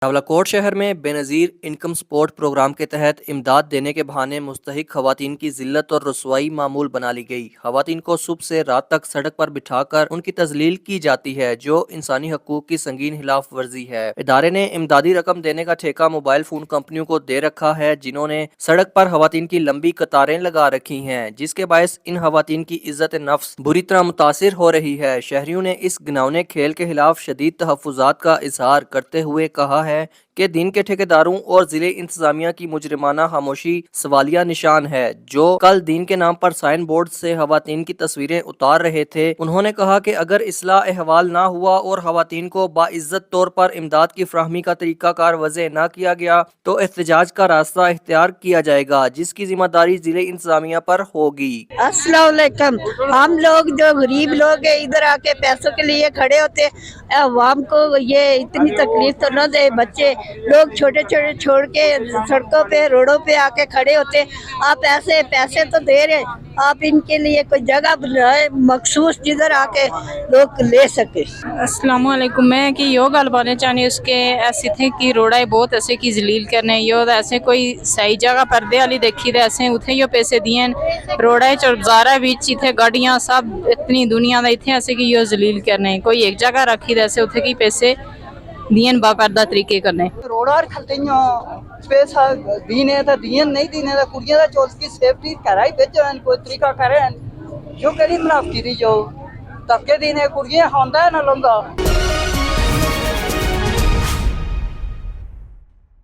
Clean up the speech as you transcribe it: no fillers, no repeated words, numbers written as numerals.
راولاکوٹ شہر میں بے نظیر انکم سپورٹ پروگرام کے تحت امداد دینے کے بہانے مستحق خواتین کی ذلت اور رسوائی معمول بنا لی گئی۔ خواتین کو صبح سے رات تک سڑک پر بٹھا کر ان کی تذلیل کی جاتی ہے، جو انسانی حقوق کی سنگین خلاف ورزی ہے۔ ادارے نے امدادی رقم دینے کا ٹھیکہ موبائل فون کمپنیوں کو دے رکھا ہے، جنہوں نے سڑک پر خواتین کی لمبی قطاریں لگا رکھی ہیں، جس کے باعث ان خواتین کی عزت نفس بری طرح متاثر ہو رہی ہے۔ شہریوں نے اس گھناؤنے کھیل کے خلاف شدید تحفظات کا اظہار کرتے ہوئے کہا ہے کہ دین کے ٹھیکیداروں اور ضلع انتظامیہ کی مجرمانہ خاموشی سوالیہ نشان ہے، جو کل دین کے نام پر سائن بورڈ سے خواتین کی تصویریں اتار رہے تھے۔ انہوں نے کہا کہ اگر اصلاح احوال نہ ہوا اور خواتین کو باعزت طور پر امداد کی فراہمی کا طریقہ کار وضع نہ کیا گیا تو احتجاج کا راستہ اختیار کیا جائے گا، جس کی ذمہ داری ضلع انتظامیہ پر ہوگی۔ السلام علیکم۔ ہم لوگ جو غریب لوگ ہیں ادھر آ کے پیسوں کے لیے کھڑے ہوتے ہیں، عوام کو یہ اتنی تکلیف تو نہ دے۔ بچے لوگ چھوٹے چھوٹے چھوڑ کے سڑکوں پہ روڈوں پہ آ کے کھڑے ہوتے ہیں۔ آپ پیسے تو دے رہے، آپ ان کے لیے کوئی جگہ بنائے مخصوص جدھر آ کے لوگ لے سکے۔ السلام علیکم۔ میں کہ یہ گل بولنا چاہنی اس کے ایسے تھے کہ روڑا بہت ایسے کی ذلیل کرنے یہ ایسے کوئی صحیح جگہ پردے والی دیکھی دے ایسے اتنے یہ پیسے دیے روڑا چارا بیچ اتنے گاڑیاں سب اتنی دنیا دا اتنے ایسے کہ یہ ذلیل کرنے کوئی ایک جگہ رکھی دے ایسے اتنے کی پیسے دین باقاعدہ طریقے کرنے روڑا کھلتے پیسہ دینے تھا دین نہیں دینے تھا کڑیاں دا چوز کی سیفٹی کرائی بھیجو ہیں کوئی طریقہ کریں جو کری منافقی دی جو تبکے دینے کڑیاں ہوندا ہے نہ لونگا۔